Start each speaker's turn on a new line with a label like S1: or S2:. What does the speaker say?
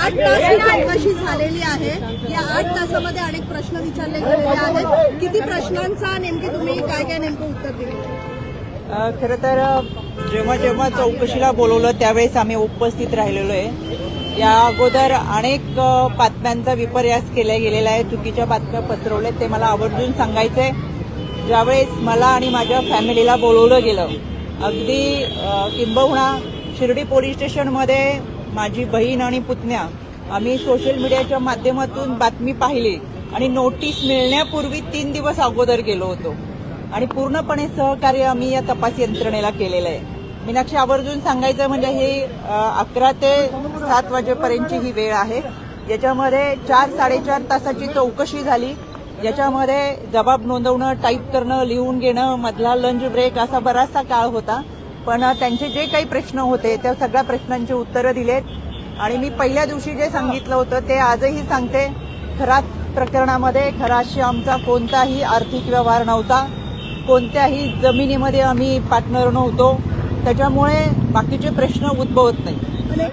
S1: 8 तास चौकशी झालेली आहे। या 8 तासामध्ये अनेक प्रश्न विचारले गेलेले आहेत। किती प्रश्नांचा नेमके तुम्ही काय नेमकं उत्तर दिलं?
S2: खरं तर जेव्हा जेव्हा चौकशीला बोलवलं त्यावेळेस आम्ही उपस्थित राहिलेलो आहे। या अगोदर अनेक बातम्यांचा विपर्यास केला गेलेला आहे, चुकीच्या बातम्या पसरवल्यात, ते मला आवर्जून सांगायचंय। ज्यावेळेस मला आणि माझ्या फॅमिलीला बोलवलं गेलं, अगदी किंबहुना शिर्डी पोलीस स्टेशनमध्ये माझी बहीण आणि पुतण्या आम्ही सोशल मीडियाच्या माध्यमातून बातमी पाहिली आणि नोटीस मिळण्यापूर्वी 3 दिवस अगोदर गेलो होतो आणि पूर्णपणे सहकार्य आम्ही या तपास यंत्रणेला केलेलं आहे। मीनाक्षी, आवर्जून सांगायचं म्हणजे ही 11 ते 7 वाजेपर्यंतची ही वेळ आहे। याच्यामध्ये 4-4.5 तासाची चौकशी झाली। याच्यामध्ये जबाब नोंदवणं, टाईप करणं, लिहून घेणं, मधला लंच ब्रेक असा बराचसा काळ होता। पण त्यांचे जे काही प्रश्न होते त्या सगळ्या प्रश्नांची उत्तरं दिलेत आणि मी पहिल्या दिवशी जे सांगितलं होतं ते आजही सांगते। खरात प्रकरणामध्ये खराशी आमचा कोणताही आर्थिक व्यवहार नव्हता, कोणत्याही जमिनीमध्ये आम्ही पार्टनर नव्हतो, त्याच्यामुळे बाकीचे प्रश्न उद्भवत नाही।